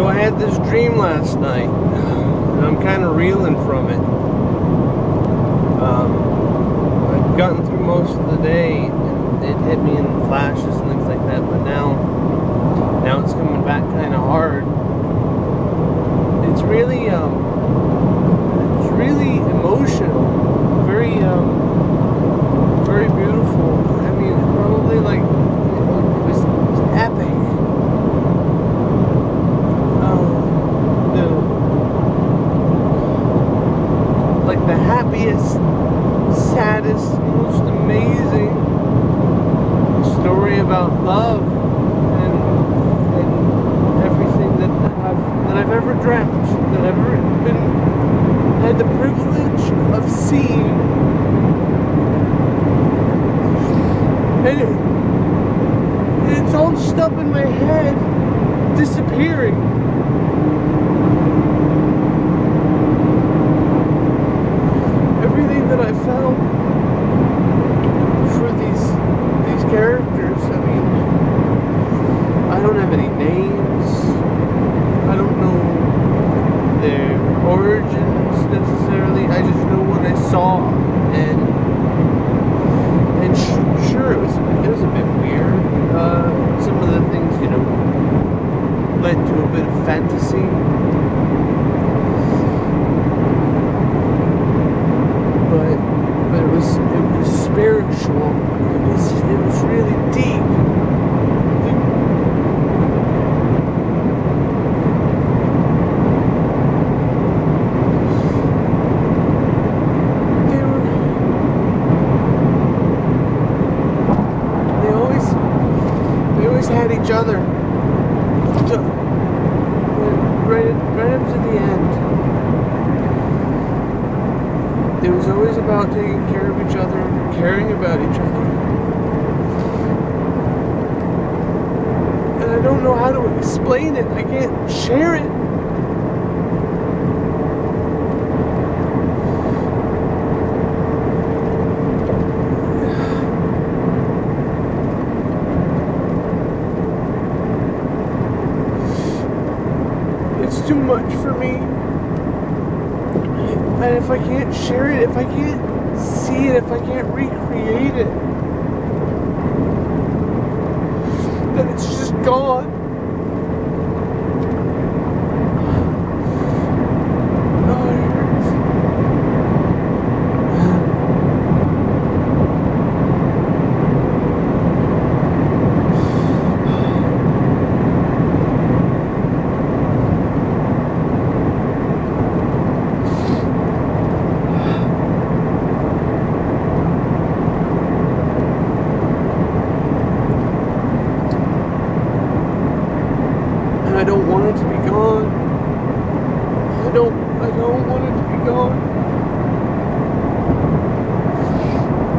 So I had this dream last night, and I'm kind of reeling from it. I've gotten through most of the day, and it hit me in flashes and things like that, but now it's coming back kind of hard. It's really emotional, very beautiful. I mean, probably like it was epic. The happiest, saddest, most amazing story about love and everything that I've ever dreamt, that I've ever had the privilege of seeing. And it's all just up in my head, disappearing. Everything that I felt for these characters, I mean, I don't have any names. I don't know their origins necessarily. I just know what I saw, and sure, it was a bit weird. Some of the things, led to a bit of fantasy. But it was spiritual. It was really deep. They always had each other. Right up to the end. It was always about taking care of each other, caring about each other. And I don't know how to explain it. I can't share it. It's too much for me. And if I can't share it, if I can't see it, if I can't recreate it, then it's just gone. Oh, it hurts. I don't want it to be gone. I don't want it to be gone.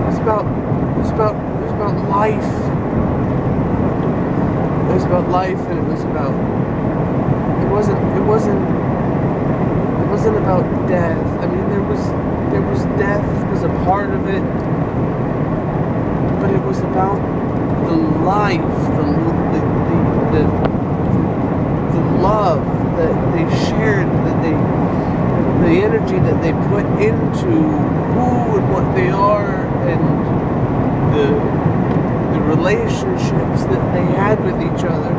It's about life. It was about life, and it wasn't about death. I mean, there was death was a part of it, but it was about the life, the love that they shared, the energy that they put into who and what they are, and the relationships that they had with each other.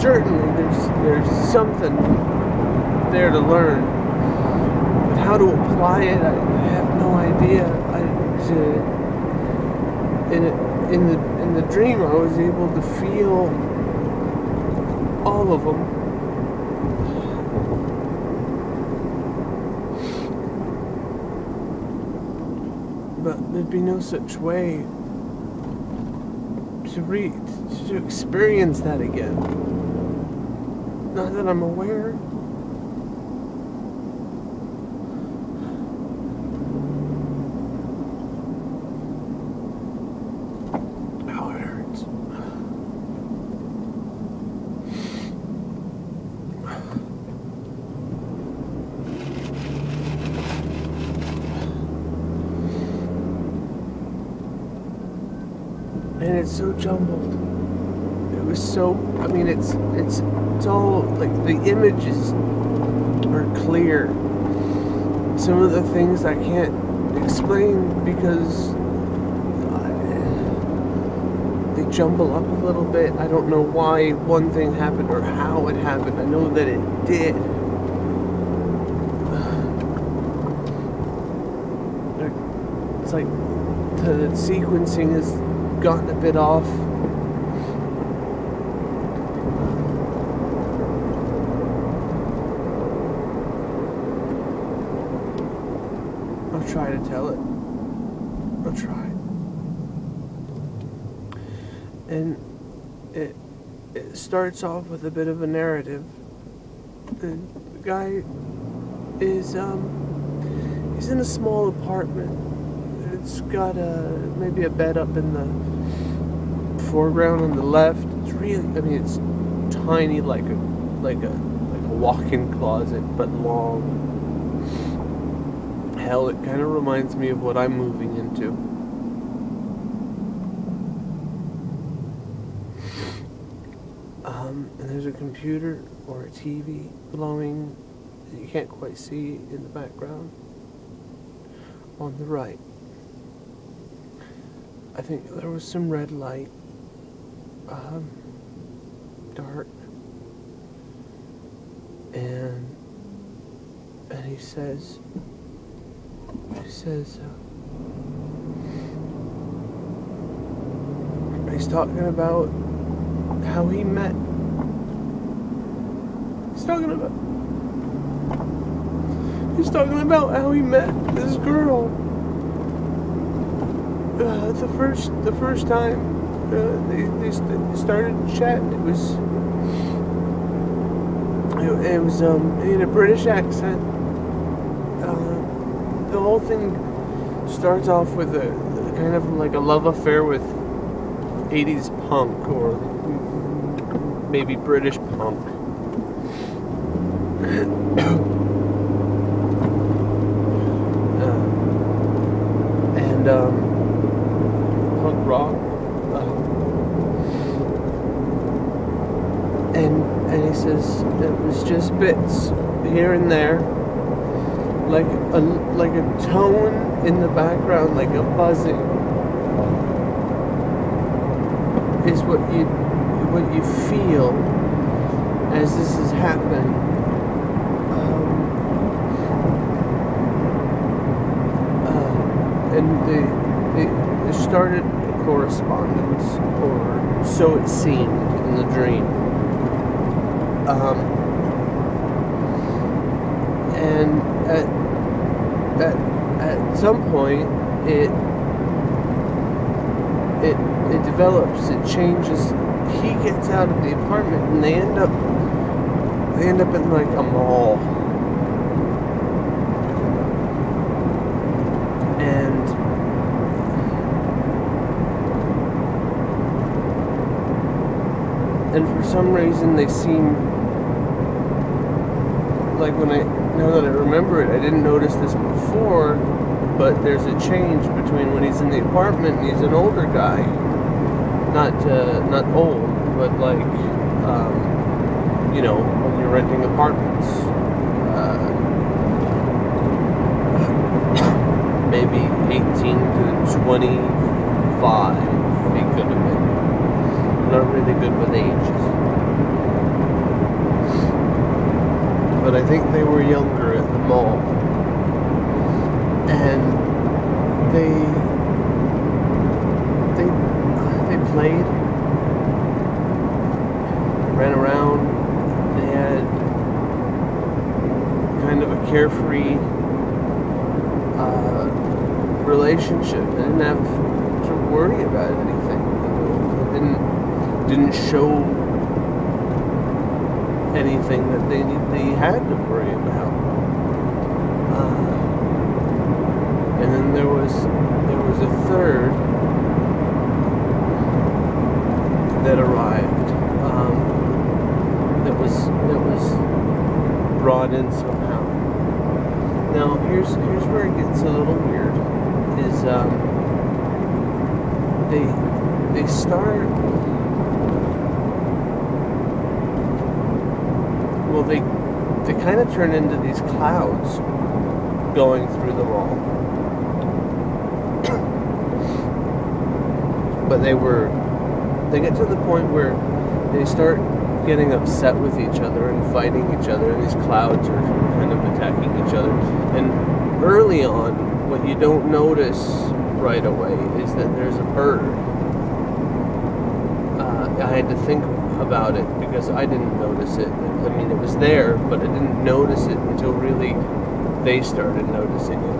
Certainly there's something there to learn. How to apply it, I have no idea. In the dream, I was able to feel all of them. But there'd be no such way to experience that again. Not that I'm aware. and it's so jumbled. It was so, I mean, it's all, like, the images are clear. Some of the things I can't explain because they jumble up a little bit. I don't know why one thing happened or how it happened. I know that it did. It's like the sequencing has gotten a bit off. I'll try to tell it. I'll try. And it starts off with a bit of a narrative. The guy is he's in a small apartment. It's got maybe a bed up in the foreground on the left. It's really, I mean, it's tiny, like a walk-in closet, but long. Hell, it kind of reminds me of what I'm moving into. And there's a computer or a TV glowing that you can't quite see in the background on the right. I think there was some red light, dark, and he says, he's talking about how he met. He's talking about how he met this girl. The first time they started chatting, it was he had a British accent. The whole thing starts off with a kind of like a love affair with 80s punk, or maybe British punk. Punk rock, and he says it was just bits here and there, like a tone in the background, like a buzzing, is what you feel as this is happening. And they started a correspondence, or so it seemed in the dream. And at some point, it develops, it changes. He gets out of the apartment, and they end up in like a mall. And for some reason they seem like, now that I remember it, I didn't notice this before, but there's a change between when he's in the apartment and he's an older guy. Not old, but like, when you're renting apartments. Maybe 18 to 25, he could have been. Not really good with ages, but I think they were younger at the mall, and they played, ran around. They had kind of a carefree relationship. They didn't have to worry about anything. Didn't show anything that they had to worry about. And then there was a third that arrived. That was brought in somehow. Now here's where it gets a little weird. Is they start. Well, they kind of turn into these clouds going through the mall. But they get to the point where they start getting upset with each other and fighting each other, and these clouds are kind of attacking each other. And early on, what you don't notice right away is that there's a bird. I had to think about it because I didn't notice it. I mean, it was there, but I didn't notice it until really they started noticing it.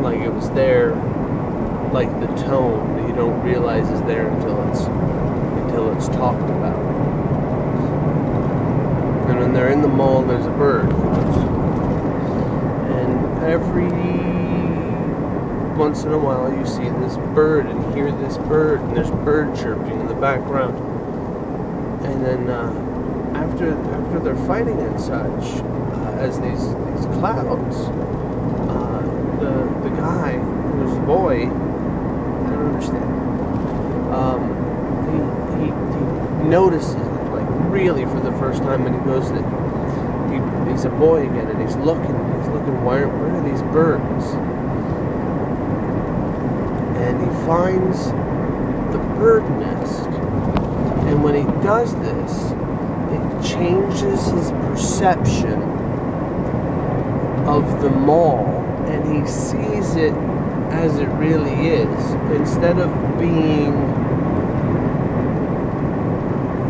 Like it was there, like the tone that you don't realize is there until it's talked about. And when they're in the mall, there's a bird. And every once in a while you see this bird and hear this bird, and there's bird chirping in the background. And then after they're fighting and such, as these clouds, the guy, who's a boy, I don't understand. He notices it, like really for the first time, and he goes that he's a boy again, and he's looking. Where are these birds? And he finds the bird nest, and when he does this, it changes his perception of the mall, and he sees it as it really is, instead of being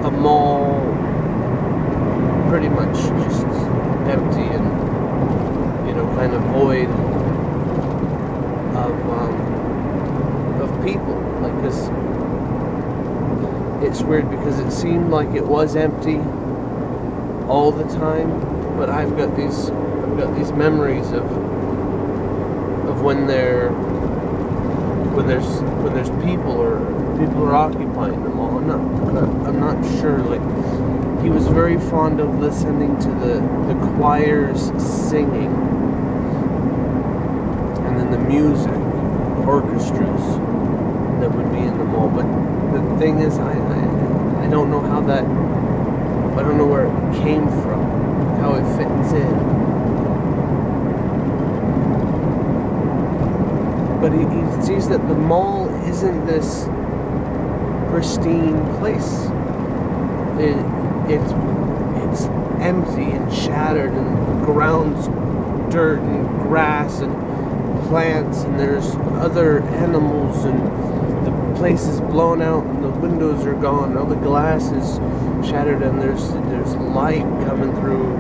a mall pretty much just empty and, you know, kind of void of people. Like, 'cause it's weird because it seemed like it was empty all the time, but I've got these memories of when there's people are occupying the mall. I'm not sure. Like, he was very fond of listening to the choirs singing, and then the music, orchestras that would be in the mall. But the thing is, I don't know how that. I don't know where it came from, how it fits in. But he sees that the mall isn't this pristine place. It's empty and shattered, and the ground's dirt and grass and plants, and there's other animals, and the place is blown out, and the windows are gone, all the glass is shattered, and there's light coming through.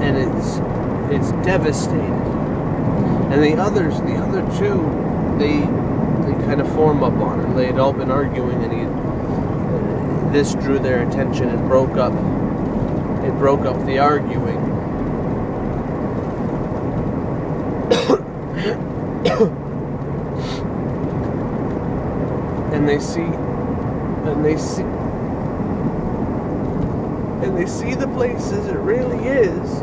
And it's devastated. And the other two, they kind of form up on it. They had all been arguing, and this drew their attention and broke up the arguing. And they see the place as it really is.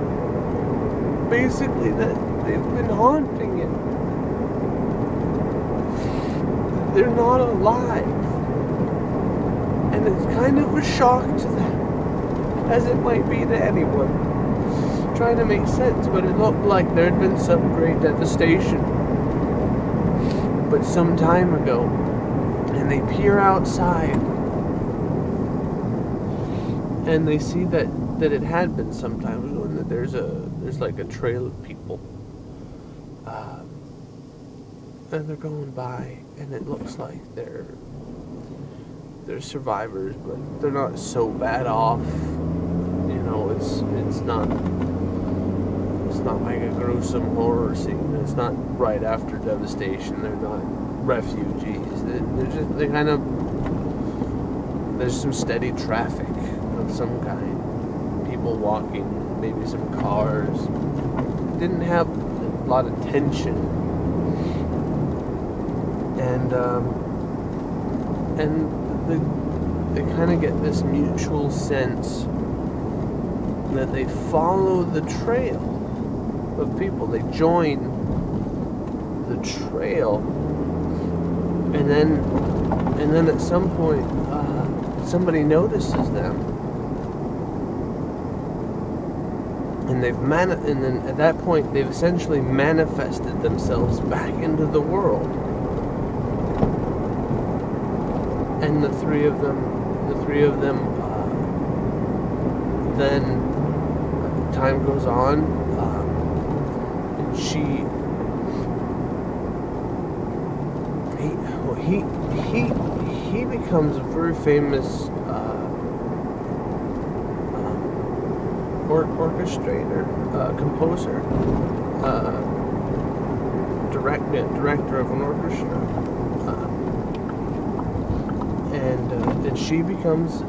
Basically, that they've been haunting it. They're not alive. And it's kind of a shock to them, as it might be to anyone trying to make sense. But it looked like there had been some great devastation, but some time ago. And they peer outside, and they see that it had been some time ago, and that there's like a trail of people, and they're going by, and it looks like they're survivors, but they're not so bad off. You know, it's not like a gruesome horror scene. It's not right after devastation. They're not refugees. They kind of, there's some steady traffic of some kind. People walking, maybe some cars. Didn't have a lot of tension. And they kind of get this mutual sense that they follow the trail of people. They join the trail, and then at some point somebody notices them, and and then at that point they've essentially manifested themselves back into the world. And the three of them then time goes on, and he becomes a very famous orchestrator, composer, director of an orchestra, and she becomes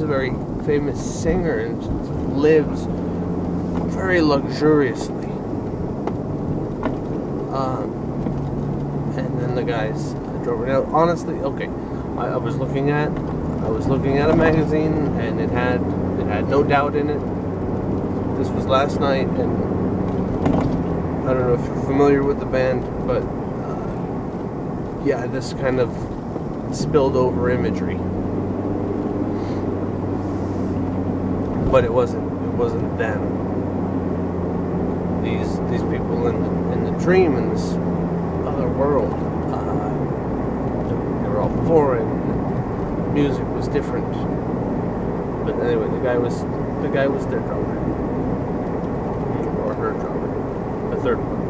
a very famous singer and lives very luxuriously. And then the guys drove her. Now, honestly, okay, I was looking at a magazine, and it had No Doubt in it. This was last night, and I don't know if you're familiar with the band, but yeah, this kind of spilled over imagery. But it wasn't them. These people in the dream, in this other world, they were all foreign. Music was different. But anyway, the guy was their drummer, or her drummer, the third one.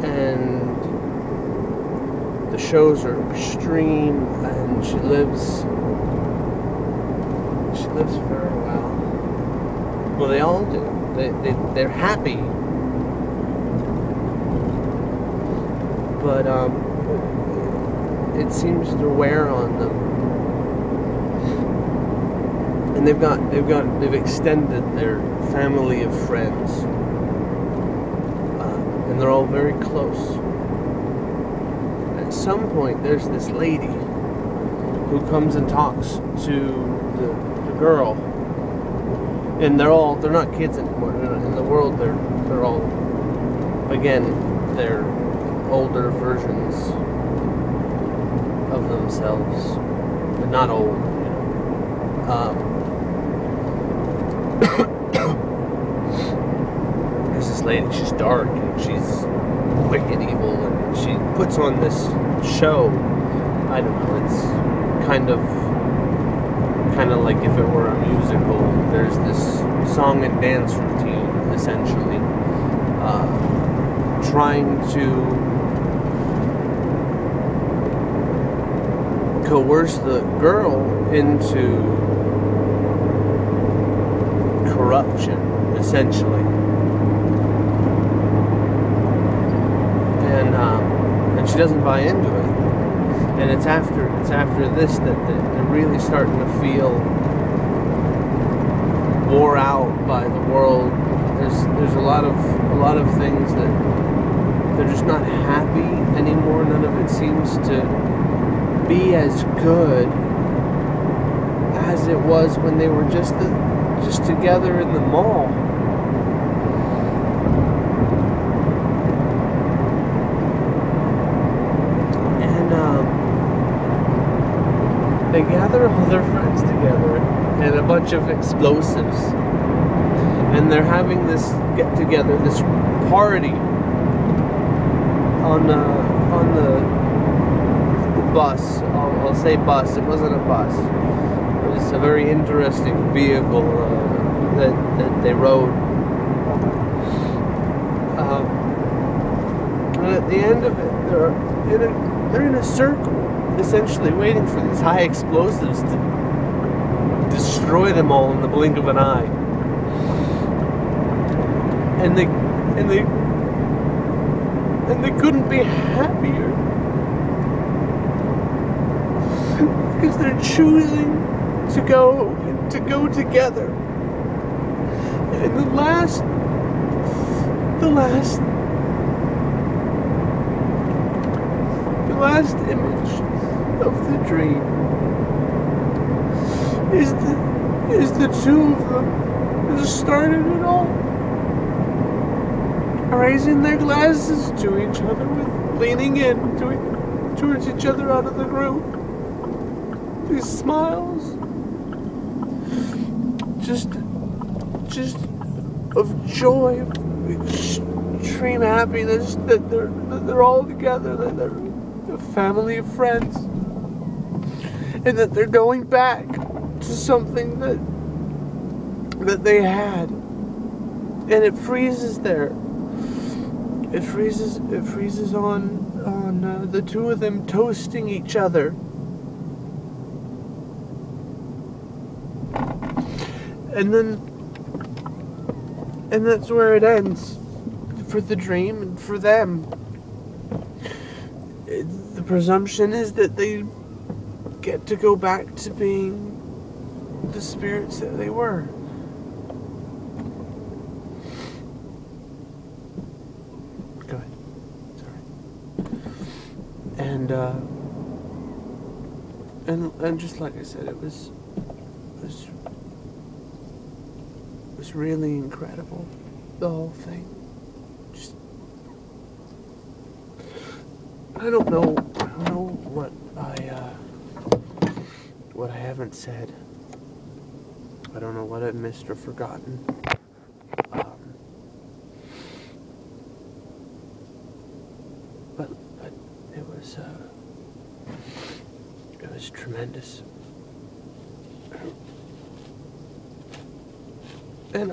And the shows are extreme, and she lives very well. Well, they all do. They're happy, but it seems to wear on them, and they've extended their family of friends, and they're all very close. At some point, there's this lady who comes and talks to the girl, and they're not kids anymore. In the world, they're all, again, they're older versions of themselves, but not old, There's this lady, she's dark, and she's wicked evil, and she puts on this show. I don't know, it's kind of like if it were a musical. There's this song and dance routine, essentially, trying to coerce the girl into corruption, essentially. And she doesn't buy into it. And it's after this that they're really starting to feel wore out by the world. There's a lot of things that they're just not happy anymore. None of it seems to be as good as it was when they were just together in the mall. They gather all their friends together and a bunch of explosives, and they're having this get together, this party on the bus. I'll say bus. It wasn't a bus. It was a very interesting vehicle that they rode. And at the end of it, they're in a circle, essentially waiting for these high explosives to destroy them all in the blink of an eye. And they couldn't be happier, because they're choosing to go together. And the last of the dream is the two of them that started it all, raising their glasses to each other, with leaning in towards each other out of the group. These smiles, just of joy, extreme happiness that they're all together, that they're a family of friends, and that they're going back to something that they had, and it freezes there. It freezes on the two of them toasting each other. And that's where it ends for the dream and for them. The presumption is that they get to go back to being the spirits that they were. Go ahead. Sorry. And just like I said, it was really incredible, the whole thing. Just, I don't know what I haven't said. I don't know what I've missed or forgotten. But it was tremendous. And